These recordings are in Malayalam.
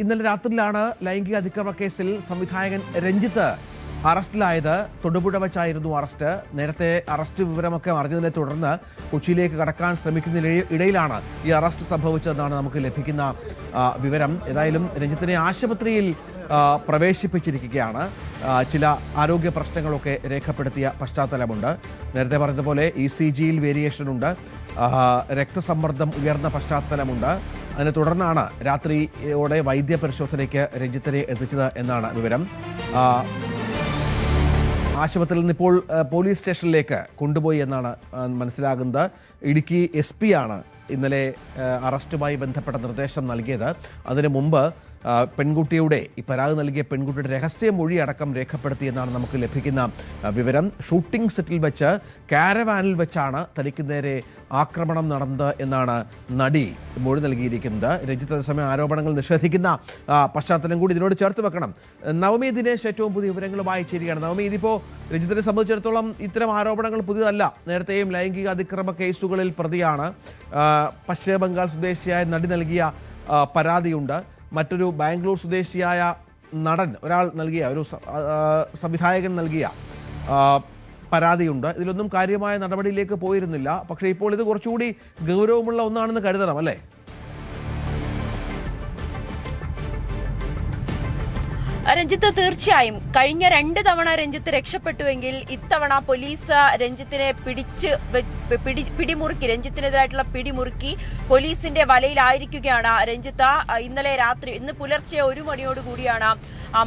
ഇന്നലെ രാത്രിയിലാണ് ലൈംഗിക അതിക്രമ കേസിൽ സംവിധായകൻ രഞ്ജിത്ത് അറസ്റ്റിലായത്. തൊടുപുഴ വച്ചായിരുന്നു അറസ്റ്റ്. നേരത്തെ അറസ്റ്റ് വിവരമൊക്കെ അറിഞ്ഞതിനെ തുടർന്ന് കൊച്ചിയിലേക്ക് കടക്കാൻ ശ്രമിക്കുന്നതിനിടയിലാണ് ഈ അറസ്റ്റ് സംഭവിച്ചതെന്നാണ് നമുക്ക് ലഭിക്കുന്ന വിവരം. ഏതായാലും രഞ്ജിത്തിനെ ആശുപത്രിയിൽ പ്രവേശിപ്പിച്ചിരിക്കുകയാണ്. ചില ആരോഗ്യ പ്രശ്നങ്ങളൊക്കെ രേഖപ്പെടുത്തിയ പശ്ചാത്തലമുണ്ട്. നേരത്തെ പറഞ്ഞതുപോലെ ECGയിൽ വേരിയേഷൻ ഉണ്ട്, രക്തസമ്മർദ്ദം ഉയർന്ന പശ്ചാത്തലമുണ്ട്. അതിനെ തുടർന്നാണ് രാത്രിയോടെ വൈദ്യ പരിശോധനയ്ക്ക് രഞ്ജിത്തിനെ എത്തിച്ചത് എന്നാണ് വിവരം. ആശുപത്രിയിൽ നിന്ന് ഇപ്പോൾ പോലീസ് സ്റ്റേഷനിലേക്ക് കൊണ്ടുപോയി എന്നാണ് മനസ്സിലാകുന്നത്. ഇടുക്കി SP ആണ് ഇന്നലെ അറസ്റ്റുമായി ബന്ധപ്പെട്ട നിർദ്ദേശം നൽകിയത്. അതിനു മുമ്പ് പെൺകുട്ടിയുടെ ഈ പരാതി നൽകിയ പെൺകുട്ടിയുടെ രഹസ്യമൊഴി അടക്കം രേഖപ്പെടുത്തിയെന്നാണ് നമുക്ക് ലഭിക്കുന്ന വിവരം. ഷൂട്ടിംഗ് സെറ്റിൽ വെച്ച് കാരവാനിൽ വെച്ചാണ് തനിക്ക് നേരെ ആക്രമണം നടന്നത് എന്നാണ് നടി മൊഴി നൽകിയിരിക്കുന്നത്. രഞ്ജിത്ത് അതേസമയം ആരോപണങ്ങൾ നിഷേധിക്കുന്ന പശ്ചാത്തലം കൂടി ഇതിനോട് ചേർത്ത് വെക്കണം. നവമി ദിനേശ് ഏറ്റവും പുതിയ വിവരങ്ങളുമായി ചേരുകയാണ്. നവമി, ഇതിപ്പോൾ രഞ്ജിത്തിനെ സംബന്ധിച്ചിടത്തോളം ഇത്തരം ആരോപണങ്ങൾ പുതിയതല്ല. നേരത്തെയും ലൈംഗിക അതിക്രമ കേസുകളിൽ പ്രതിയാണ്. പശ്ചിമ ബംഗാൾ സ്വദേശിയായ നടി നൽകിയ പരാതിയുണ്ട്. മറ്റൊരു ബാംഗ്ലൂർ സ്വദേശിയായ നടൻ ഒരാൾ നൽകിയ ഒരു സംവിധായകൻ നൽകിയ പരാതിയുണ്ട്. ഇതിലൊന്നും കാര്യമായ നടപടിയിലേക്ക് പോയിരുന്നില്ല. പക്ഷേ ഇപ്പോൾ ഇത് കുറച്ചുകൂടി ഗൗരവമുള്ള ഒന്നാണെന്ന് കരുതണം, അല്ലേ? രഞ്ജിത്ത്, തീർച്ചയായും കഴിഞ്ഞ 2 തവണ രഞ്ജിത്ത് രക്ഷപ്പെട്ടുവെങ്കിൽ ഇത്തവണ പോലീസ് രഞ്ജിത്തിനെ പിടിമുറുക്കി, രഞ്ജിത്തിനെതിരായിട്ടുള്ള പിടിമുറുക്കി പോലീസിന്റെ വലയിലായിരിക്കുകയാണ് രഞ്ജിത്ത്. ഇന്ന് പുലർച്ചെ 1 മണിയോടുകൂടിയാണ്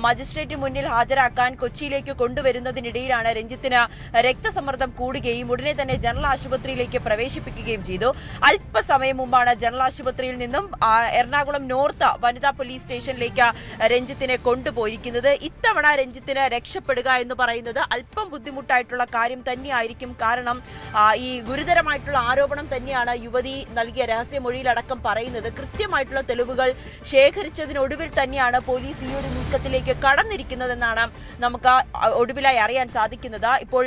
മജിസ്ട്രേറ്റ് മുന്നിൽ ഹാജരാക്കാൻ കൊച്ചിയിലേക്ക് കൊണ്ടുവരുന്നതിനിടയിലാണ് രഞ്ജിത്തിന് രക്തസമ്മർദ്ദം കൂടുകയും ഉടനെ തന്നെ ജനറൽ ആശുപത്രിയിലേക്ക് പ്രവേശിപ്പിക്കുകയും ചെയ്തു. അല്പസമയം മുമ്പാണ് ജനറൽ ആശുപത്രിയിൽ നിന്നും എറണാകുളം നോർത്ത് വനിതാ പോലീസ് സ്റ്റേഷനിലേക്ക് രഞ്ജിത്തിനെ കൊണ്ടുപോയിരിക്കുന്നത്. ഇത്തവണ രഞ്ജിത്തിന് രക്ഷപ്പെടുക എന്ന് പറയുന്നത് അല്പം ബുദ്ധിമുട്ടായിട്ടുള്ള കാര്യം തന്നെയായിരിക്കും. കാരണം ഈ ഗുരുതരമായിട്ടുള്ള ആരോപണം തന്നെയാണ് യുവതി നൽകിയ രഹസ്യമൊഴിയിലടക്കം പറയുന്നത്. കൃത്യമായിട്ടുള്ള തെളിവുകൾ ശേഖരിച്ചതിനൊടുവിൽ തന്നെയാണ് പോലീസ് ഈ ഒരു നീക്കത്തിലേക്ക് കടന്നിരിക്കുന്നതെന്നാണ് നമുക്ക് ഒടുവിലായി അറിയാൻ സാധിക്കുന്നത്. ഇപ്പോൾ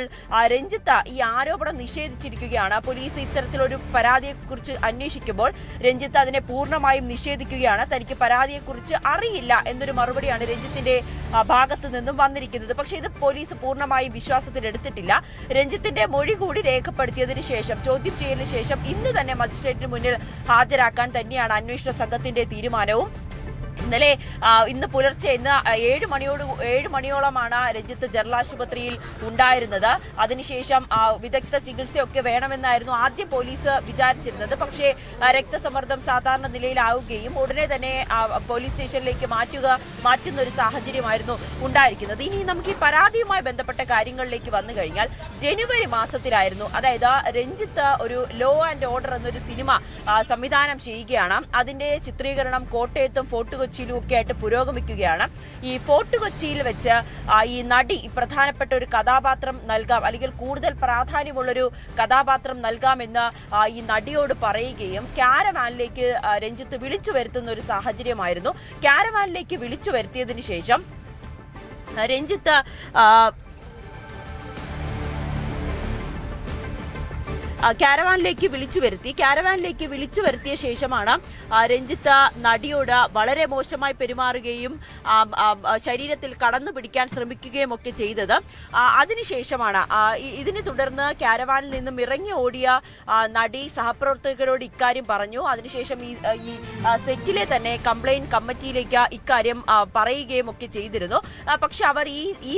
രഞ്ജിത്ത് ഈ ആരോപണം നിഷേധിച്ചിരിക്കുകയാണ്. പോലീസ് ഇത്തരത്തിലൊരു പരാതിയെക്കുറിച്ച് അന്വേഷിക്കുമ്പോൾ രഞ്ജിത്ത് അതിനെ പൂർണ്ണമായും നിഷേധിക്കുകയാണ്. തനിക്ക് പരാതിയെക്കുറിച്ച് അറിയില്ല എന്നൊരു മറുപടിയാണ് രഞ്ജിത്തിന്റെ ഭാഗത്തു നിന്നും വന്നിരിക്കുന്നത്. പക്ഷേ ഇത് പോലീസ് പൂർണ്ണമായും വിശ്വാസത്തിലെടുത്തിട്ടില്ല. രഞ്ജിത്തിന്റെ മൊഴി കൂടി രേഖപ്പെടുത്തിയതിനു ശേഷം, ചോദ്യം ചെയ്യലിന് ശേഷം ഇന്ന് തന്നെ മജിസ്ട്രേറ്റിന് മുന്നിൽ ഹാജരാക്കാൻ തന്നെയാണ് അന്വേഷണ സംഘത്തിന്റെ തീരുമാനവും. ഇന്ന് പുലർച്ചെ 7 മണിയോളമാണ് രഞ്ജിത്ത് ജനറൽ ആശുപത്രിയിൽ ഉണ്ടായിരുന്നത്. അതിനുശേഷം വിദഗ്ധ ചികിത്സയൊക്കെ വേണമെന്നായിരുന്നു ആദ്യം പോലീസ് വിചാരിച്ചിരുന്നത്. പക്ഷേ രക്തസമ്മർദ്ദം സാധാരണ നിലയിലാവുകയും ഉടനെ തന്നെ പോലീസ് സ്റ്റേഷനിലേക്ക് മാറ്റുന്ന ഒരു സാഹചര്യമായിരുന്നു ഉണ്ടായിരിക്കുന്നത്. ഇനി നമുക്ക് ഈ പരാതിയുമായി ബന്ധപ്പെട്ട കാര്യങ്ങളിലേക്ക് വന്നു കഴിഞ്ഞാൽ, ജനുവരി മാസത്തിലായിരുന്നു, അതായത് രഞ്ജിത്ത് ഒരു ലോ ആൻഡ് ഓർഡർ എന്നൊരു സിനിമ സംവിധാനം ചെയ്യുകയാണ്. അതിന്റെ ചിത്രീകരണം കോട്ടയത്തും ഫോർട്ട് കൊച്ചിയിലും ഒക്കെ ആയിട്ട് പുരോഗമിക്കുകയാണ്. ഈ ഫോർട്ട് കൊച്ചിയിൽ വെച്ച് ഈ നടി പ്രധാനപ്പെട്ട ഒരു കഥാപാത്രം നൽകാം, അല്ലെങ്കിൽ കൂടുതൽ പ്രാധാന്യമുള്ളൊരു കഥാപാത്രം നൽകാമെന്ന് ഈ നടിയോട് പറയുകയും കാരവാനിലേക്ക് രഞ്ജിത്ത് വിളിച്ചു വരുത്തുന്ന ഒരു സാഹചര്യമായിരുന്നു. കാരവാനിലേക്ക് വിളിച്ചു വരുത്തിയതിനു ശേഷം രഞ്ജിത്ത് കാരവാനിലേക്ക് വിളിച്ചു വരുത്തിയ ശേഷമാണ് രഞ്ജിത്ത് നടിയോട് വളരെ മോശമായി പെരുമാറുകയും ശരീരത്തിൽ കടന്നു പിടിക്കാൻ ശ്രമിക്കുകയും ഒക്കെ ചെയ്തത്. അതിനുശേഷമാണ് ഇതിനെ തുടർന്ന് കാരവാനിൽ നിന്നും ഇറങ്ങി ഓടിയ നടി സഹപ്രവർത്തകരോട് ഇക്കാര്യം പറഞ്ഞു. അതിനുശേഷം ഈ സെറ്റിലെ തന്നെ കംപ്ലൈന്റ് കമ്മിറ്റിയിലേക്ക് ഇക്കാര്യം പറയുകയും ഒക്കെ ചെയ്തിരുന്നു. പക്ഷെ അവർ ഈ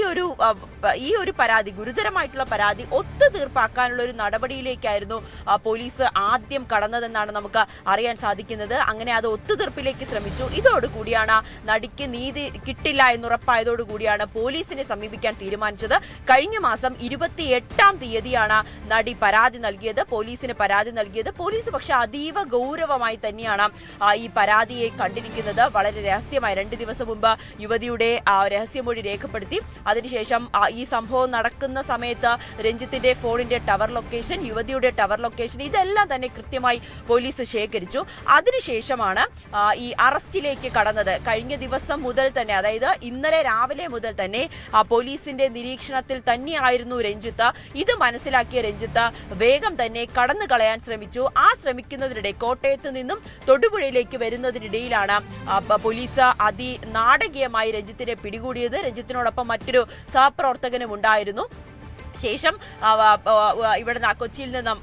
ഒരു പരാതി, ഗുരുതരമായിട്ടുള്ള പരാതി ഒത്തുതീർപ്പാക്കാനുള്ള ഒരു നടപടിയിലേക്ക് പോലീസ് ആദ്യം കടന്നതെന്നാണ് നമുക്ക് അറിയാൻ സാധിക്കുന്നത്. അങ്ങനെ അത് ഒത്തുതീർപ്പിലേക്ക് ശ്രമിച്ചു. ഇതോടുകൂടിയാണ് നടിക്ക് നീതി കിട്ടില്ല എന്നുറപ്പായതോടുകൂടിയാണ് പോലീസിനെ സമീപിക്കാൻ തീരുമാനിച്ചത്. കഴിഞ്ഞ മാസം 28-ാം തീയതിയാണ് നടി പോലീസിന് പരാതി നൽകിയത്. പോലീസ് പക്ഷെ അതീവ ഗൗരവമായി തന്നെയാണ് ഈ പരാതിയെ കണ്ടിരിക്കുന്നത്. വളരെ രഹസ്യമായി 2 ദിവസം മുമ്പ് യുവതിയുടെ രഹസ്യമൊഴി രേഖപ്പെടുത്തി. അതിനുശേഷം ഈ സംഭവം നടക്കുന്ന സമയത്ത് രഞ്ജിത്തിന്റെ ഫോണിന്റെ ടവർ ലൊക്കേഷൻ, യുവതിയുടെ വണ്ടിയുടെ ടവർ ലൊക്കേഷൻ ഇതെല്ലാം തന്നെ കൃത്യമായി പോലീസ് ശേഖരിച്ചു. അതിനുശേഷമാണ് ഈ അറസ്റ്റിലേക്ക് കടന്നത്. കഴിഞ്ഞ ദിവസം മുതൽ തന്നെ, അതായത് ഇന്നലെ രാവിലെ മുതൽ തന്നെ പോലീസിന്റെ നിരീക്ഷണത്തിൽ തന്നെയായിരുന്നു രഞ്ജിത്ത്. ഇത് മനസ്സിലാക്കിയ രഞ്ജിത്ത് വേഗം തന്നെ കടന്നു കളയാൻ ശ്രമിച്ചു. ആ ശ്രമിക്കുന്നതിനിടെ കോട്ടയത്ത് നിന്നും തൊടുപുഴയിലേക്ക് വരുന്നതിനിടയിലാണ് പോലീസ് അതിനാടകീയമായി രഞ്ജിത്തിനെ പിടികൂടിയത്. രഞ്ജിത്തിനോടൊപ്പം മറ്റൊരു സഹപ്രവർത്തകനും ഉണ്ടായിരുന്നു. ശേഷം ഇവിടുന്ന് കൊച്ചിയിൽ നിന്നും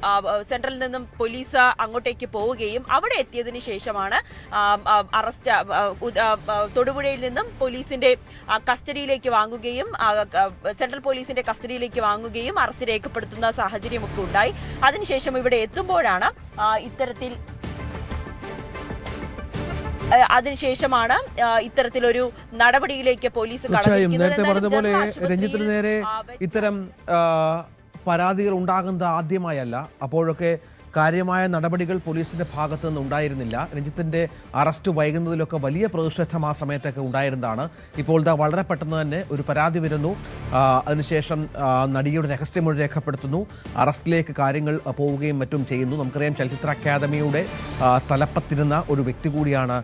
സെൻട്രലിൽ നിന്നും പോലീസ് അങ്ങോട്ടേക്ക് പോവുകയും അവിടെ എത്തിയതിന് ശേഷമാണ് അറസ്റ്റ് തൊടുപുഴയിൽ നിന്നും പോലീസിന്റെ കസ്റ്റഡിയിലേക്ക് വാങ്ങുകയും സെൻട്രൽ പോലീസിന്റെ കസ്റ്റഡിയിലേക്ക് വാങ്ങുകയും അറസ്റ്റ് രേഖപ്പെടുത്തുന്ന സാഹചര്യമൊക്കെ ഉണ്ടായി. അതിനുശേഷം ഇവിടെ എത്തുമ്പോഴാണ് അതിനുശേഷമാണ് ഇത്തരത്തിലൊരു നടപടിയിലേക്ക് പോലീസ് നേരത്തെ പറഞ്ഞതുപോലെ രഞ്ജിത്തിന് നേരെ ഇത്തരം പരാതികൾ ഉണ്ടാകുന്നത് ആദ്യമായല്ല. അപ്പോഴൊക്കെ കാര്യമായ നടപടികൾ പോലീസിന്റെ ഭാഗത്തു നിന്ന് ഉണ്ടായിരുന്നില്ല. രഞ്ജിത്തിന്റെ അറസ്റ്റ് വൈകുന്നതിലൊക്കെ വലിയ പ്രതിഷേധം ആ സമയത്തൊക്കെ ഉണ്ടായിരുന്നതാണ്. ഇപ്പോൾ വളരെ പെട്ടെന്ന് തന്നെ ഒരു പരാതി വരുന്നു. അതിനുശേഷം നടിയുടെ രഹസ്യമൊഴി രേഖപ്പെടുത്തുന്നു. അറസ്റ്റിലേക്ക് കാര്യങ്ങൾ പോവുകയും മറ്റും ചെയ്യുന്നു. നമുക്കറിയാം, ചലച്ചിത്ര അക്കാദമിയുടെ തലപ്പത്തിരുന്ന ഒരു വ്യക്തി കൂടിയാണ്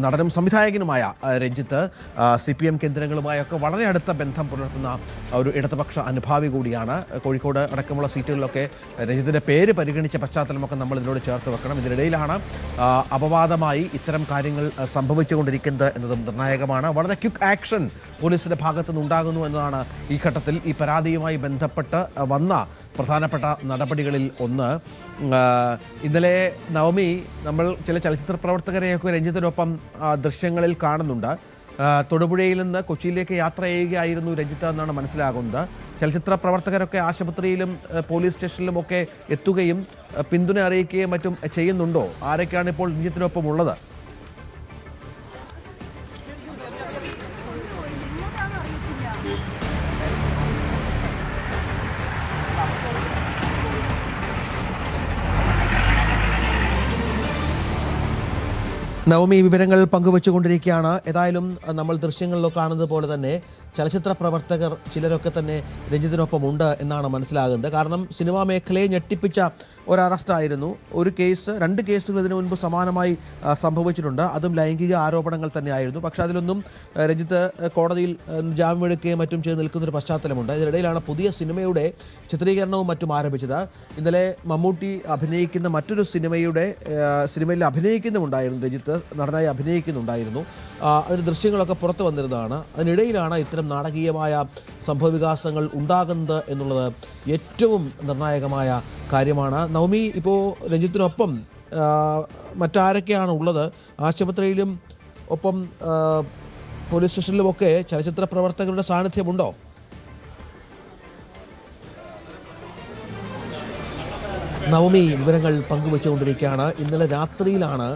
നടനും സംവിധായകനുമായ രഞ്ജിത്ത്. CPM കേന്ദ്രങ്ങളുമായൊക്കെ വളരെ അടുത്ത ബന്ധം പുലർത്തുന്ന ഒരു ഇടതുപക്ഷ അനുഭാവി കൂടിയാണ്. കോഴിക്കോട് അടക്കമുള്ള സീറ്റുകളിലൊക്കെ രഞ്ജിത്തിന്റെ പേര് പരിഗണിച്ച പശ്ചാത്തലമൊക്കെ നമ്മൾ ഇതിനോട് ചേർത്ത് വെക്കണം. ഇതിനിടയിലാണ് അപവാദമായി ഇത്തരം കാര്യങ്ങൾ സംഭവിച്ചുകൊണ്ടിരിക്കുന്നത് എന്നതും നിർണായകമാണ്. വളരെ ക്വിക്ക് ആക്ഷൻ പോലീസിന്റെ ഭാഗത്തുനിന്ന് ഉണ്ടാകുന്നു എന്നതാണ് ഈ ഘട്ടത്തിൽ ഈ പരാതിയുമായി ബന്ധപ്പെട്ട് വന്ന പ്രധാനപ്പെട്ട നടപടികളിൽ ഒന്ന്. ഇന്നലെ നവമി, നമ്മൾ ചില ചലച്ചിത്ര പ്രവർത്തകരെയൊക്കെ രഞ്ജിത്തിനൊപ്പം ദൃശ്യങ്ങളിൽ കാണുന്നുണ്ട്. തൊടുപുഴയിൽ നിന്ന് കൊച്ചിയിലേക്ക് യാത്ര ചെയ്യുകയായിരുന്നു രഞ്ജിത്ത് എന്നാണ് മനസ്സിലാകുന്നത്. ചലച്ചിത്ര പ്രവർത്തകരൊക്കെ ആശുപത്രിയിലും പോലീസ് സ്റ്റേഷനിലുമൊക്കെ എത്തുകയും പിന്തുണ അറിയിക്കുകയും മറ്റും ചെയ്യുന്നുണ്ടോ? ആരൊക്കെയാണ് ഇപ്പോൾ രഞ്ജിത്തിനൊപ്പം ഉള്ളത്? നവമി വിവരങ്ങൾ പങ്കുവച്ചുകൊണ്ടിരിക്കുകയാണ്. ഏതായാലും നമ്മൾ ദൃശ്യങ്ങളിലോ കാണുന്നത് പോലെ തന്നെ ചലച്ചിത്ര പ്രവർത്തകർ ചിലരൊക്കെ തന്നെ രഞ്ജിത്തിനൊപ്പം ഉണ്ട് എന്നാണ് മനസ്സിലാകുന്നത്. കാരണം സിനിമാ മേഖലയെ ഞെട്ടിപ്പിച്ച ഒരു അറസ്റ്റായിരുന്നു. രണ്ട് കേസുകൾ ഇതിനു മുൻപ് സമാനമായി സംഭവിച്ചിട്ടുണ്ട്. അതും ലൈംഗിക ആരോപണങ്ങൾ തന്നെയായിരുന്നു. പക്ഷേ അതിലൊന്നും രഞ്ജിത്ത് കോടതിയിൽ ജാമ്യമെടുക്കുകയും മറ്റും ചെയ്ത് നിൽക്കുന്നൊരു പശ്ചാത്തലമുണ്ട്. ഇതിനിടയിലാണ് പുതിയ സിനിമയുടെ ചിത്രീകരണവും മറ്റും ആരംഭിച്ചത്. ഇന്നലെ മമ്മൂട്ടി അഭിനയിക്കുന്ന മറ്റൊരു സിനിമയിൽ അഭിനയിക്കുന്നുണ്ടായിരുന്നു. രഞ്ജിത്ത് നടനായി അഭിനയിക്കുന്നുണ്ടായിരുന്നു. അതിന് ദൃശ്യങ്ങളൊക്കെ പുറത്തു വന്നിരുന്നതാണ്. അതിനിടയിലാണ് ഇത്തരം നാടകീയമായ സംഭവവികാസങ്ങൾ ഉണ്ടാകുന്നത് എന്നുള്ളത് ഏറ്റവും നിർണായകമായ കാര്യമാണ്. നവമി, ഇപ്പോൾ രഞ്ജിത്തിനൊപ്പം മറ്റാരൊക്കെയാണ് ഉള്ളത്? ആശുപത്രിയിലും ഒപ്പം പോലീസ് സ്റ്റേഷനിലുമൊക്കെ ചലച്ചിത്ര പ്രവർത്തകരുടെ സാന്നിധ്യമുണ്ടോ? നവമി വിവരങ്ങൾ പങ്കുവച്ചുകൊണ്ടിരിക്കുകയാണ്. ഇന്നലെ രാത്രിയിലാണ്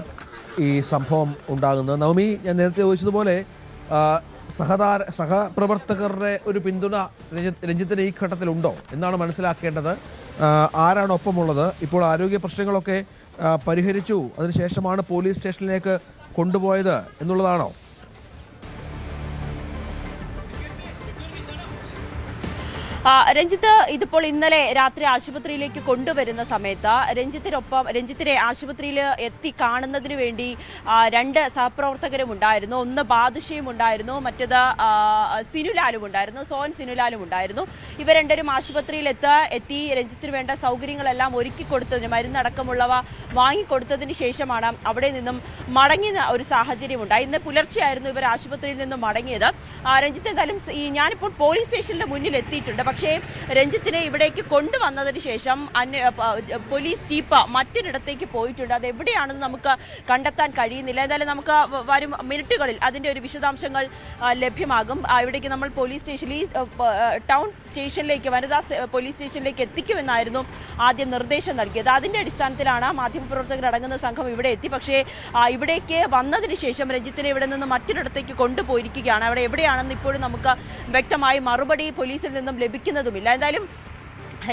ഈ സംഭവം ഉണ്ടാകുന്നത്. നവമി, ഞാൻ നേരത്തെ ചോദിച്ചതുപോലെ സഹപ്രവർത്തകരുടെ ഒരു പിന്തുണ രഞ്ജിത്തിന് ഈ ഘട്ടത്തിലുണ്ടോ എന്നാണ് മനസ്സിലാക്കേണ്ടത്. ആരാണ് ഒപ്പമുള്ളത്? ഇപ്പോൾ ആരോഗ്യ പ്രശ്നങ്ങളൊക്കെ പരിഹരിച്ചു, അതിനുശേഷമാണ് പോലീസ് സ്റ്റേഷനിലേക്ക് കൊണ്ടുപോയത് എന്നുള്ളതാണോ? രഞ്ജിത്ത്, ഇതിപ്പോൾ ഇന്നലെ രാത്രി ആശുപത്രിയിലേക്ക് കൊണ്ടുവരുന്ന സമയത്ത് രഞ്ജിത്തിനെ ആശുപത്രിയിൽ എത്തി കാണുന്നതിന് വേണ്ടി രണ്ട് സഹപ്രവർത്തകരും ഉണ്ടായിരുന്നു. ഒന്ന് ബാദുഷയും ഉണ്ടായിരുന്നു, മറ്റത് സിനുലാലും ഉണ്ടായിരുന്നു, സോൻ സിനുലാലും ഉണ്ടായിരുന്നു. ഇവർ രണ്ടുപേരും ആശുപത്രിയിൽ എത്തി രഞ്ജിത്തിന് വേണ്ട സൗകര്യങ്ങളെല്ലാം ഒരുക്കി കൊടുത്തതിന്, മരുന്നടക്കമുള്ളവ വാങ്ങിക്കൊടുത്തതിന് ശേഷമാണ് അവിടെ നിന്നും മടങ്ങിയ ഒരു സാഹചര്യം ഉണ്ടായി. ഇന്ന് പുലർച്ചെയായിരുന്നു ഇവർ ആശുപത്രിയിൽ നിന്നും മടങ്ങിയത്. രഞ്ജിത്ത് എന്തായാലും ഞാനിപ്പോൾ പോലീസ് സ്റ്റേഷന്റെ മുന്നിൽ എത്തിയിട്ടുണ്ട്. പക്ഷേ രഞ്ജിത്തിനെ ഇവിടേക്ക് കൊണ്ടുവന്നതിന് ശേഷം പോലീസ് ജീപ്പ് മറ്റൊരിടത്തേക്ക് പോയിട്ടുണ്ട്. അത് എവിടെയാണെന്ന് നമുക്ക് കണ്ടെത്താൻ കഴിയുന്നില്ല. എന്തായാലും നമുക്ക് വരും മിനിറ്റുകളിൽ അതിൻ്റെ ഒരു വിശദാംശങ്ങൾ ലഭ്യമാകും. ഇവിടേക്ക് നമ്മൾ പോലീസ് സ്റ്റേഷനിൽ ടൗൺ സ്റ്റേഷനിലേക്ക്, വനിതാ പോലീസ് സ്റ്റേഷനിലേക്ക് എത്തിക്കുമെന്നായിരുന്നു ആദ്യം നിർദ്ദേശം നൽകിയത്. അതിൻ്റെ അടിസ്ഥാനത്തിലാണ് മാധ്യമപ്രവർത്തകരടങ്ങുന്ന സംഘം ഇവിടെ എത്തി. പക്ഷേ ഇവിടേക്ക് വന്നതിന് ശേഷം രഞ്ജിത്തിനെ ഇവിടെ നിന്ന് മറ്റൊരിടത്തേക്ക് കൊണ്ടുപോയിരിക്കുകയാണ്. അവിടെ എവിടെയാണെന്ന് ഇപ്പോഴും നമുക്ക് വ്യക്തമായി മറുപടി പോലീസിൽ നിന്നും ലഭിക്കുന്നതുമില്ല. എന്തായാലും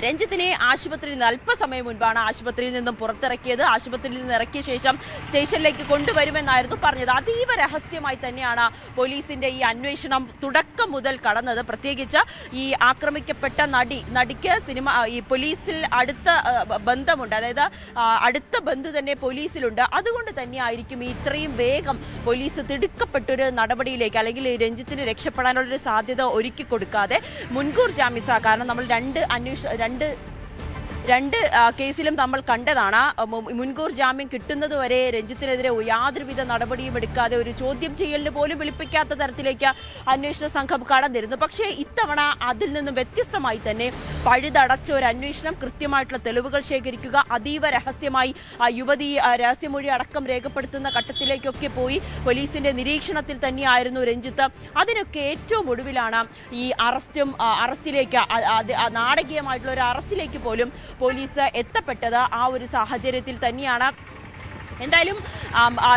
രഞ്ജിത്തിനെ ആശുപത്രിയിൽ നിന്ന് അല്പസമയം മുൻപാണ് ആശുപത്രിയിൽ നിന്നും പുറത്തിറക്കിയത്. ആശുപത്രിയിൽ നിന്ന് ഇറക്കിയ ശേഷം സ്റ്റേഷനിലേക്ക് കൊണ്ടുവരുമെന്നായിരുന്നു പറഞ്ഞത്. അതീവ രഹസ്യമായി തന്നെയാണ് പോലീസിന്റെ ഈ അന്വേഷണം തുടക്കം മുതൽ കടന്നത്. പ്രത്യേകിച്ച് ഈ ആക്രമിക്കപ്പെട്ട നടിക്ക് ഈ പോലീസിൽ അടുത്ത ബന്ധമുണ്ട്, അതായത് അടുത്ത ബന്ധു തന്നെ പോലീസിലുണ്ട്. അതുകൊണ്ട് തന്നെയായിരിക്കും ഇത്രയും വേഗം പോലീസ് തിടുക്കപ്പെട്ടൊരു നടപടിയിലേക്ക്, അല്ലെങ്കിൽ രഞ്ജിത്തിന് രക്ഷപ്പെടാനുള്ളൊരു സാധ്യത ഒരുക്കി കൊടുക്കാതെ മുൻകൂർ ജാമ്യം, കാരണം നമ്മൾ രണ്ട് കേസിലും നമ്മൾ കണ്ടതാണ്. മുൻകൂർ ജാമ്യം കിട്ടുന്നതുവരെ രഞ്ജിത്തിനെതിരെ യാതൊരുവിധ നടപടിയും എടുക്കാതെ ഒരു ചോദ്യം ചെയ്യലിന് പോലും വിളിപ്പിക്കാത്ത തരത്തിലേക്ക് അന്വേഷണ സംഘം കടന്നിരുന്നു. പക്ഷേ ഇത്തവണ അതിൽ നിന്നും വ്യത്യസ്തമായി തന്നെ പഴുതടച്ച ഒരു അന്വേഷണം, കൃത്യമായിട്ടുള്ള തെളിവുകൾ ശേഖരിക്കുക, അതീവ രഹസ്യമായി യുവതി രഹസ്യമൊഴി അടക്കം രേഖപ്പെടുത്തുന്ന ഘട്ടത്തിലേക്കൊക്കെ പോയി പോലീസിന്റെ നിരീക്ഷണത്തിൽ തന്നെയായിരുന്നു രഞ്ജിത്ത്. അതിനൊക്കെ ഏറ്റവും ഒടുവിലാണ് ഈ അറസ്റ്റിലേക്ക്, നാടകീയമായിട്ടുള്ള ഒരു അറസ്റ്റിലേക്ക് പോലും പോലീസ് എത്തപ്പെട്ടത്. ആ ഒരു സാഹചര്യത്തിൽ തന്നെയാണ് എന്തായാലും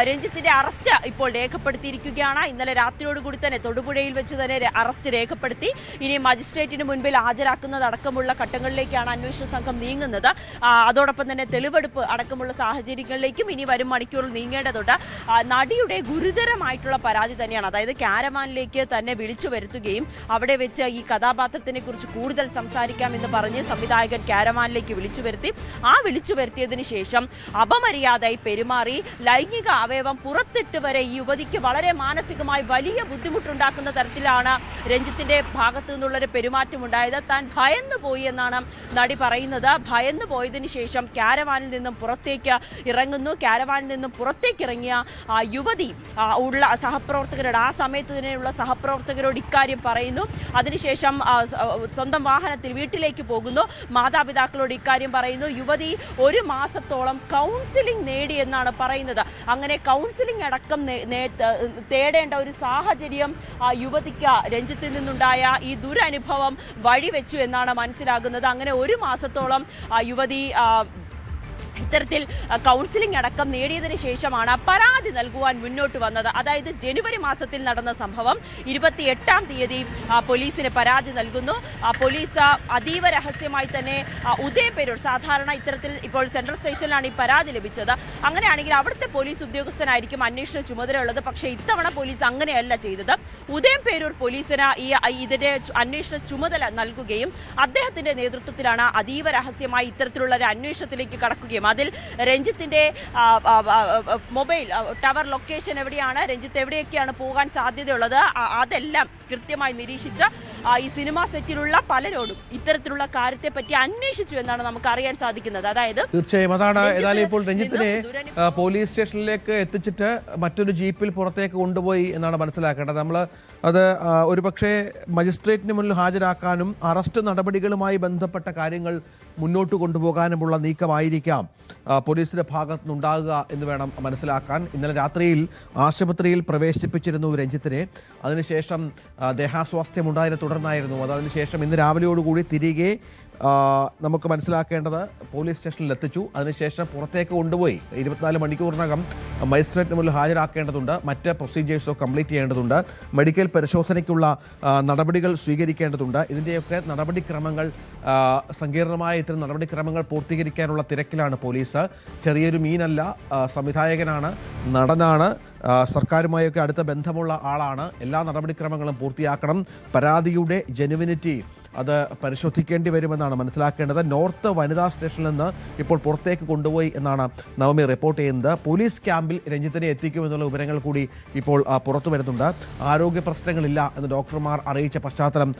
രഞ്ജിത്തിന്റെ അറസ്റ്റ് ഇപ്പോൾ രേഖപ്പെടുത്തിയിരിക്കുകയാണ്. ഇന്നലെ രാത്രിയോടുകൂടി തന്നെ തൊടുപുഴയിൽ വെച്ച് തന്നെ അറസ്റ്റ് രേഖപ്പെടുത്തി. ഇനി മജിസ്ട്രേറ്റിന് മുൻപിൽ ഹാജരാക്കുന്നതടക്കമുള്ള ഘട്ടങ്ങളിലേക്കാണ് അന്വേഷണ സംഘം നീങ്ങുന്നത്. അതോടൊപ്പം തന്നെ തെളിവെടുപ്പ് അടക്കമുള്ള സാഹചര്യങ്ങളിലേക്കും ഇനി വരും മണിക്കൂറിൽ നീങ്ങേണ്ടതുണ്ട്. നടിയുടെ ഗുരുതരമായിട്ടുള്ള പരാതി തന്നെയാണ്, അതായത് കാരവാനിലേക്ക് തന്നെ വിളിച്ചു വരുത്തുകയും അവിടെ വെച്ച് ഈ കഥാപാത്രത്തിനെ കുറിച്ച് കൂടുതൽ സംസാരിക്കാമെന്ന് പറഞ്ഞ് സംവിധായകൻ കാരവാനിലേക്ക് വിളിച്ചു വരുത്തി. ആ വിളിച്ചു വരുത്തിയതിനു ശേഷം അപമര്യാദയായി പെരുമാറി ലൈംഗിക അവയവം പുറത്തിട്ട് വരെ ഈ യുവതിക്ക് വളരെ മാനസികമായി വലിയ ബുദ്ധിമുട്ടുണ്ടാക്കുന്ന തരത്തിലാണ് രഞ്ജിത്തിന്റെ ഭാഗത്തു നിന്നുള്ളൊരു പെരുമാറ്റം ഉണ്ടായത്. താൻ ഭയന്നു പോയി എന്നാണ് നടി പറയുന്നത്. ഭയന്നു പോയതിനു ശേഷം കാരവാനിൽ നിന്നും പുറത്തേക്ക് ഇറങ്ങുന്നു. കാരവാനിൽ നിന്നും പുറത്തേക്ക് ഇറങ്ങിയ യുവതി ഉള്ള സഹപ്രവർത്തകരോട്, ആ സമയത്ത് തന്നെയുള്ള സഹപ്രവർത്തകരോട് ഇക്കാര്യം പറയുന്നു. അതിനുശേഷം സ്വന്തം വാഹനത്തിൽ വീട്ടിലേക്ക് പോകുന്നു. മാതാപിതാക്കളോട് ഇക്കാര്യം പറയുന്നു. യുവതി 1 മാസത്തോളം കൗൺസിലിംഗ് നേടിയെന്നാണ് പറയുന്നത്. അങ്ങനെ കൗൺസിലിംഗ് അടക്കം തേടേണ്ട ഒരു സാഹചര്യം യുവതിക്ക് രഞ്ജിത്തിൽ നിന്നുണ്ടായ ഈ ദുരനുഭവം വഴിവെച്ചു എന്നാണ് മനസ്സിലാകുന്നത്. അങ്ങനെ 1 മാസത്തോളം യുവതി ഇത്തരത്തിൽ കൗൺസിലിംഗ് അടക്കം നേടിയതിനു ശേഷമാണ് പരാതി നൽകുവാൻ മുന്നോട്ട് വന്നത്. അതായത് ജനുവരി മാസത്തിൽ നടന്ന സംഭവം 28-ാം തീയതി പോലീസിന് പരാതി നൽകുന്നു. പോലീസ് അതീവ രഹസ്യമായി തന്നെ ഉദയപേരൂർ, സാധാരണ ഇത്തരത്തിൽ ഇപ്പോൾ സെൻട്രൽ സ്റ്റേഷനിലാണ് ഈ പരാതി ലഭിച്ചത്. അങ്ങനെയാണെങ്കിൽ അവിടുത്തെ പോലീസ് ഉദ്യോഗസ്ഥനായിരിക്കും അന്വേഷണ ചുമതലയുള്ളത്. പക്ഷേ ഇത്തവണ പോലീസ് അങ്ങനെയല്ല ചെയ്തത്. ഉദയപേരൂർ പോലീസിന് ഇതിന്റെ അന്വേഷണ ചുമതല നൽകുകയും അദ്ദേഹത്തിന്റെ നേതൃത്വത്തിലാണ് അതീവ രഹസ്യമായി ഇത്തരത്തിലുള്ള ഒരു അന്വേഷണത്തിലേക്ക് കടക്കുകയും അതിൽ രഞ്ജിത്തിന്റെ മൊബൈൽ ടവർ ലൊക്കേഷൻ എവിടെയാണ്, രഞ്ജിത്ത് എവിടെയൊക്കെയാണ് പോകാൻ സാധ്യതയുള്ളത്, അതെല്ലാം കൃത്യമായി നിരീക്ഷിച്ച് ഈ സിനിമാ സെറ്റിലുള്ള പലരോടും ഇത്തരത്തിലുള്ള കാര്യത്തെ പറ്റി അന്വേഷിച്ചു എന്നാണ് നമുക്ക് അറിയാൻ സാധിക്കുന്നത്. അതായത് തീർച്ചയായും അതാണ്. ഏതായാലും ഇപ്പോൾ രഞ്ജിത്തിനെ പോലീസ് സ്റ്റേഷനിലേക്ക് എത്തിച്ചിട്ട് മറ്റൊരു ജീപ്പിൽ പുറത്തേക്ക് കൊണ്ടുപോയി എന്നാണ് മനസ്സിലാക്കേണ്ടത്. നമ്മൾ അത് ഒരുപക്ഷെ മജിസ്ട്രേറ്റിന് മുന്നിൽ ഹാജരാക്കാനും അറസ്റ്റ് നടപടികളുമായി ബന്ധപ്പെട്ട കാര്യങ്ങൾ മുന്നോട്ട് കൊണ്ടുപോകാനുമുള്ള നീക്കമായിരിക്കാം പോലീസിന്റെ ഭാഗത്തുനിന്നുണ്ടാകുക എന്ന് വേണം മനസ്സിലാക്കാൻ. ഇന്നലെ രാത്രിയിൽ ആശുപത്രിയിൽ പ്രവേശിപ്പിച്ചിരുന്നു രഞ്ജിത്തിനെ. അതിനുശേഷം ദേഹാസ്വാസ്ഥ്യമുണ്ടായതിനെ തുടർന്നായിരുന്നു അത്. അതിനുശേഷം ഇന്ന് രാവിലെയോടുകൂടി തിരികെ നമുക്ക് മനസ്സിലാക്കേണ്ടത് പോലീസ് സ്റ്റേഷനിൽ എത്തിച്ചു. അതിനുശേഷം പുറത്തേക്ക് കൊണ്ടുപോയി 24 മണിക്കൂറിനകം മജിസ്ട്രേറ്റിന് മുന്നിൽ ഹാജരാക്കേണ്ടതുണ്ട്. മറ്റ് പ്രൊസീജിയേഴ്സോ കംപ്ലീറ്റ് ചെയ്യേണ്ടതുണ്ട്. മെഡിക്കൽ പരിശോധനയ്ക്കുള്ള നടപടികൾ സ്വീകരിക്കേണ്ടതുണ്ട്. ഇതിൻ്റെയൊക്കെ നടപടിക്രമങ്ങൾ, സങ്കീർണമായ ഇത്തരം നടപടിക്രമങ്ങൾ പൂർത്തീകരിക്കാനുള്ള തിരക്കിലാണ് പോലീസ്. ചെറിയൊരു മീനല്ല, സംവിധായകനാണ്, നടനാണ്, സർക്കാരുമായൊക്കെ അടുത്ത ബന്ധമുള്ള ആളാണ്. എല്ലാ നടപടിക്രമങ്ങളും പൂർത്തിയാക്കണം. പരാതിയുടെ ജെനുവിനിറ്റി അത് പരിശോധിക്കേണ്ടി വരുമെന്നാണ് മനസ്സിലാക്കേണ്ടത്. നോർത്ത് വനിതാ സ്റ്റേഷനിൽ നിന്ന് ഇപ്പോൾ പുറത്തേക്ക് കൊണ്ടുപോയി എന്നാണ് നവമി റിപ്പോർട്ട് ചെയ്യുന്നത്. പോലീസ് ക്യാമ്പിൽ രഞ്ജിത്തിനെ എത്തിക്കുമെന്നുള്ള വിവരങ്ങൾ കൂടി ഇപ്പോൾ പുറത്തു വരുന്നുണ്ട്. ആരോഗ്യ പ്രശ്നങ്ങളില്ല എന്ന് ഡോക്ടർമാർ അറിയിച്ച പശ്ചാത്തലം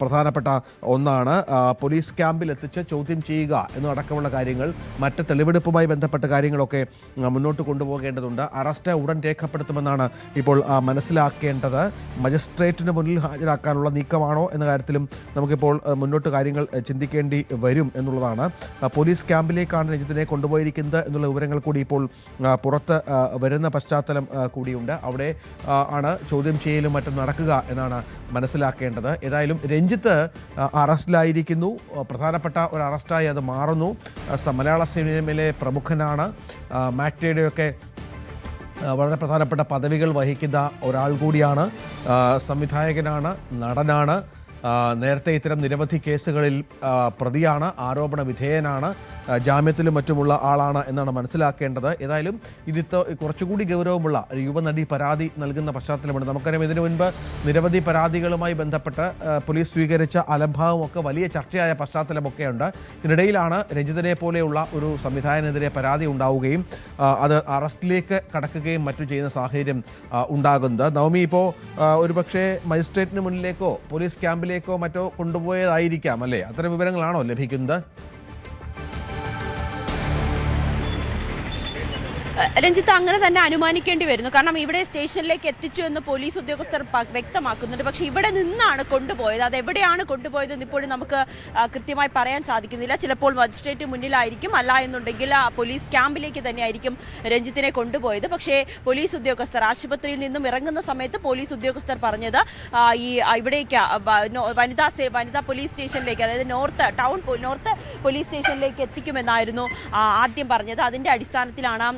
പ്രധാനപ്പെട്ട ഒന്നാണ്. പോലീസ് ക്യാമ്പിൽ എത്തിച്ച് ചോദ്യം ചെയ്യുക എന്നതടക്കമുള്ള കാര്യങ്ങൾ, മറ്റ് തെളിവെടുപ്പുമായി ബന്ധപ്പെട്ട കാര്യങ്ങളൊക്കെ മുന്നോട്ട് കൊണ്ടുപോകേണ്ടതുണ്ട്. അറസ്റ്റ് ഉടൻ രേഖപ്പെടുത്തുമെന്നാണ് ഇപ്പോൾ മനസ്സിലാക്കേണ്ടത്. മജിസ്ട്രേറ്റിന് മുന്നിൽ ഹാജരാക്കാനുള്ള നീക്കമാണോ എന്ന കാര്യത്തിലും നമുക്കിപ്പോൾ മുന്നോട്ട് കാര്യങ്ങൾ ചിന്തിക്കേണ്ടി വരും എന്നുള്ളതാണ്. പോലീസ് ക്യാമ്പിലേക്കാണ് രഞ്ജിത്തിനെ കൊണ്ടുപോയിരിക്കുന്നത് എന്നുള്ള വിവരങ്ങൾ കൂടി ഇപ്പോൾ പുറത്ത് വരുന്ന പശ്ചാത്തലം കൂടിയുണ്ട്. അവിടെ ആണ് ചോദ്യം ചെയ്യലും മറ്റും നടക്കുക എന്നാണ് മനസ്സിലാക്കേണ്ടത്. ഏതായാലും രഞ്ജിത്ത് അറസ്റ്റിലായിരിക്കുന്നു. പ്രധാനപ്പെട്ട ഒരു അറസ്റ്റായി അത് മാറുന്നു. മലയാള സിനിമയിലെ പ്രമുഖനാണ്, മാക്ടയുടെയൊക്കെ വളരെ പ്രധാനപ്പെട്ട പദവികൾ വഹിക്കുന്ന ഒരാൾ കൂടിയാണ്, സംവിധായകനാണ്, നടനാണ്. നേരത്തെ ഇത്തരം നിരവധി കേസുകളിൽ പ്രതിയാണ്, ആരോപണ വിധേയനാണ്, ജാമ്യത്തിലും മറ്റുമുള്ള ആളാണ് എന്നാണ് മനസ്സിലാക്കേണ്ടത്. ഏതായാലും ഇതിത്ത് കുറച്ചുകൂടി ഗൗരവമുള്ള ഒരു യുവനടി പരാതി നൽകുന്ന പശ്ചാത്തലമുണ്ട്. നമുക്കറിയാം, ഇതിനു മുൻപ് നിരവധി പരാതികളുമായി ബന്ധപ്പെട്ട് പോലീസ് സ്വീകരിച്ച അലംഭാവമൊക്കെ വലിയ ചർച്ചയായ പശ്ചാത്തലമൊക്കെയുണ്ട്. ഇതിനിടയിലാണ് രഞ്ജിത്തിനെ പോലെയുള്ള ഒരു സംവിധായകനെതിരെ പരാതി ഉണ്ടാവുകയും അത് അറസ്റ്റിലേക്ക് കടക്കുകയും മറ്റു ചെയ്യുന്ന സാഹചര്യം ഉണ്ടാകുന്നത്. നവമി, ഇപ്പോൾ ഒരുപക്ഷെ മജിസ്ട്രേറ്റിന് മുന്നിലേക്കോ പോലീസ് ക്യാമ്പിലേക്കോ മറ്റോ കൊണ്ടുപോയതായിരിക്കാം അല്ലേ? അത്തരം വിവരങ്ങളാണോ ലഭിക്കുന്നത്? രഞ്ജിത്ത്, അങ്ങനെ തന്നെ അനുമാനിക്കേണ്ടി വരുന്നു. കാരണം ഇവിടെ സ്റ്റേഷനിലേക്ക് എത്തിച്ചു എന്ന് പോലീസ് ഉദ്യോഗസ്ഥർ വ്യക്തമാക്കുന്നുണ്ട്. പക്ഷേ ഇവിടെ നിന്നാണ് കൊണ്ടുപോയത്. അത് എവിടെയാണ് കൊണ്ടുപോയതെന്ന് ഇപ്പോഴും നമുക്ക് കൃത്യമായി പറയാൻ സാധിക്കുന്നില്ല. ചിലപ്പോൾ മജിസ്ട്രേറ്റ് മുന്നിലായിരിക്കും, അല്ല എന്നുണ്ടെങ്കിൽ പോലീസ് ക്യാമ്പിലേക്ക് തന്നെയായിരിക്കും രഞ്ജിത്തിനെ കൊണ്ടുപോയത്. പക്ഷേ പോലീസ് ഉദ്യോഗസ്ഥർ ആശുപത്രിയിൽ നിന്നും ഇറങ്ങുന്ന സമയത്ത് പോലീസ് ഉദ്യോഗസ്ഥർ പറഞ്ഞത് ഈ ഇവിടേക്ക് വനിതാ പോലീസ് സ്റ്റേഷനിലേക്ക്, അതായത് നോർത്ത് പോലീസ് സ്റ്റേഷനിലേക്ക് എത്തിക്കുമെന്നായിരുന്നു ആദ്യം പറഞ്ഞത്. അതിൻ്റെ അടിസ്ഥാനത്തിലാണ്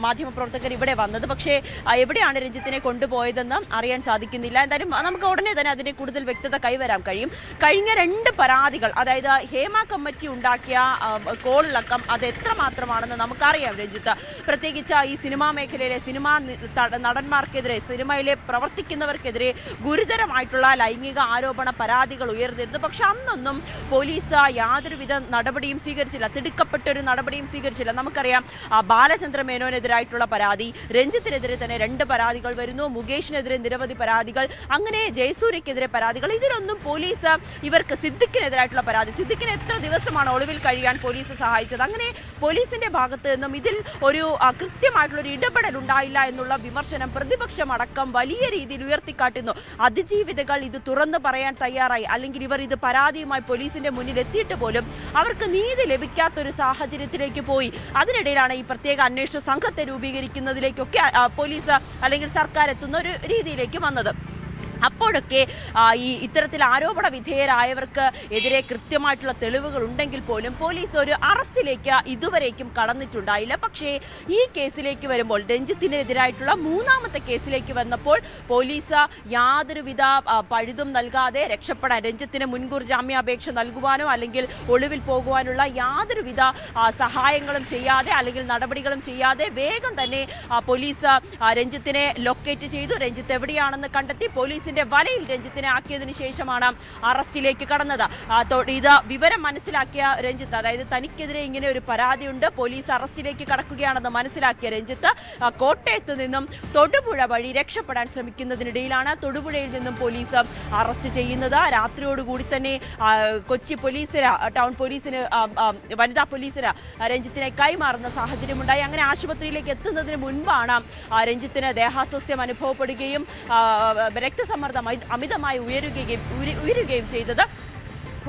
മാധ്യമപ്രവർത്തകർ ഇവിടെ വന്നത്. പക്ഷേ എവിടെയാണ് രഞ്ജിത്തിനെ കൊണ്ടുപോയതെന്ന് അറിയാൻ സാധിക്കുന്നില്ല. എന്തായാലും നമുക്ക് ഉടനെ തന്നെ അതിന്റെ കൂടുതൽ വ്യക്തത കൈവരാൻ കഴിയും. കഴിഞ്ഞ 2 പരാതികൾ, അതായത് ഹേമ കമ്മിറ്റി ഉണ്ടാക്കിയ കോളിളക്കം അത് എത്രമാത്രമാണെന്ന് നമുക്കറിയാം രഞ്ജിത്ത്. പ്രത്യേകിച്ച് ഈ സിനിമാ മേഖലയിലെ സിനിമാ നടന്മാർക്കെതിരെ, സിനിമയിലെ പ്രവർത്തിക്കുന്നവർക്കെതിരെ ഗുരുതരമായിട്ടുള്ള ലൈംഗിക ആരോപണ പരാതികൾ ഉയർന്നിരുന്നു. പക്ഷെ അന്നൊന്നും പോലീസ് യാതൊരുവിധ നടപടിയും സ്വീകരിച്ചില്ല, തിടുക്കപ്പെട്ടൊരു നടപടിയും സ്വീകരിച്ചില്ല. നമുക്കറിയാം, ബാലചന്ദ്ര മേനോനെതിരായിട്ടുള്ള പരാതി, രഞ്ജിത്തിനെതിരെ തന്നെ 2 പരാതികൾ വരുന്നു, മുകേഷിനെതിരെ നിരവധി പരാതികൾ, അങ്ങനെ ജയസൂര്യക്കെതിരെ പരാതികൾ. ഇതിലൊന്നും പോലീസ് ഇവർക്ക് സിദ്ദിഖിനെതിരായിട്ടുള്ള പരാതി, സിദ്ദിഖിന് എത്ര ദിവസമാണ് ഒളിവിൽ കഴിയാൻ പോലീസ് സഹായിച്ചത്, അങ്ങനെ പോലീസിന്റെ ഭാഗത്ത് നിന്നും ഇതിൽ ഒരു കൃത്യമായിട്ടുള്ള ഒരു ഇടപെടൽ ഉണ്ടായില്ല എന്നുള്ള വിമർശനം പ്രതിപക്ഷമടക്കം വലിയ രീതിയിൽ ഉയർത്തിക്കാട്ടുന്നു. അതിജീവിതകൾ ഇത് തുറന്നു പറയാൻ തയ്യാറായി, അല്ലെങ്കിൽ ഇവർ ഇത് പരാതിയുമായി പോലീസിന്റെ മുന്നിൽ എത്തിയിട്ട് പോലും അവർക്ക് നീതി ലഭിക്കാത്തൊരു സാഹചര്യത്തിലേക്ക് പോയി. അതിനിടയിലാണ് ഈ പ്രത്യേക അന്വേഷണ സംഘത്തെ രൂപീകരിക്കുന്നതിലേക്കൊക്കെ പോലീസ് അല്ലെങ്കിൽ സർക്കാർ എത്തുന്ന ഒരു രീതിയിലേക്ക് വന്നത്. അപ്പോഴൊക്കെ ഇത്തരത്തിൽ ആരോപണ വിധേയരായവർക്ക് എതിരെ കൃത്യമായിട്ടുള്ള തെളിവുകൾ ഉണ്ടെങ്കിൽ പോലും പോലീസ് ഒരു അറസ്റ്റിലേക്ക് ഇതുവരേക്കും കടന്നിട്ടുണ്ടായില്ല. പക്ഷേ ഈ കേസിലേക്ക് വരുമ്പോൾ, രഞ്ജിത്തിനെതിരായിട്ടുള്ള 3ാമത്തെ കേസിലേക്ക് വന്നപ്പോൾ പോലീസ് യാതൊരുവിധ പഴുതും നൽകാതെ രക്ഷപ്പെടാൻ, രഞ്ജിത്തിന് മുൻകൂർ ജാമ്യാപേക്ഷ നൽകുവാനോ അല്ലെങ്കിൽ ഒളിവിൽ പോകുവാനുള്ള യാതൊരുവിധ സഹായങ്ങളും ചെയ്യാതെ അല്ലെങ്കിൽ നടപടികളും ചെയ്യാതെ വേഗം തന്നെ പോലീസ് രഞ്ജിത്തിനെ ലൊക്കേറ്റ് ചെയ്തു. രഞ്ജിത്ത് എവിടെയാണെന്ന് കണ്ടെത്തി പോലീസിന്റെ വലയിൽ രഞ്ജിത്തിനെ ആക്കിയതിനു ശേഷമാണ് അറസ്റ്റിലേക്ക് കടന്നത്. ഇത് വിവരം മനസ്സിലാക്കിയ രഞ്ജിത്ത്, അതായത് തനിക്കെതിരെ ഇങ്ങനെ ഒരു പരാതിയുണ്ട്, പോലീസ് അറസ്റ്റിലേക്ക് കടക്കുകയാണെന്ന് മനസ്സിലാക്കിയ രഞ്ജിത്ത് കോട്ടയത്ത് നിന്നും തൊടുപുഴ വഴി രക്ഷപ്പെടാൻ ശ്രമിക്കുന്നതിനിടയിലാണ് തൊടുപുഴയിൽ നിന്നും പോലീസ് അറസ്റ്റ് ചെയ്യുന്നത്. രാത്രിയോടുകൂടി തന്നെ കൊച്ചി പോലീസിന്, ടൗൺ പോലീസിന്, വനിതാ പോലീസിന് രഞ്ജിത്തിനെ കൈമാറുന്ന സാഹചര്യമുണ്ടായി. അങ്ങനെ ആശുപത്രിയിലേക്ക് എത്തുന്നതിന് മുൻപാണ് രഞ്ജിത്തിന് ദേഹാസ്വാസ്ഥ്യം അനുഭവപ്പെടുകയും രക്തസമ്മർദ്ദം അമിതമായി ഉയരുകയും ചെയ്തത്.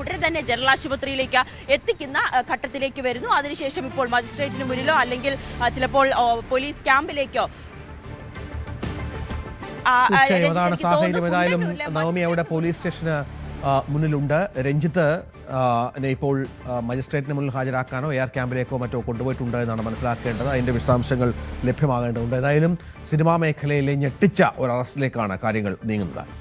ഉടനെ തന്നെ ജനറൽ ആശുപത്രിയിലേക്ക് എത്തിക്കുന്ന ഘട്ടത്തിലേക്ക് വരുന്നു. അതിനുശേഷം ഇപ്പോൾ മജിസ്ട്രേറ്റിന് മുന്നിലോ അല്ലെങ്കിൽ ചിലപ്പോൾ പോലീസ് ക്യാമ്പിലേക്കോ. അതാണ് സാഹചര്യം. ഏതായാലും നവമി അവിടെ പോലീസ് സ്റ്റേഷന് മുന്നിലുണ്ട്. രഞ്ജിത്ത് ഇപ്പോൾ മജിസ്ട്രേറ്റിന് മുന്നിൽ ഹാജരാക്കാനോ എയർ ക്യാമ്പിലേക്കോ മറ്റോ കൊണ്ടുപോയിട്ടുണ്ട് എന്നാണ് മനസ്സിലാക്കേണ്ടത്. അതിൻ്റെ വിശദാംശങ്ങൾ ലഭ്യമാകേണ്ടതുണ്ട്. ഏതായാലും സിനിമാ മേഖലയിലെ ഞെട്ടിച്ച ഒരു അറസ്റ്റിലേക്കാണ് കാര്യങ്ങൾ നീങ്ങുന്നത്.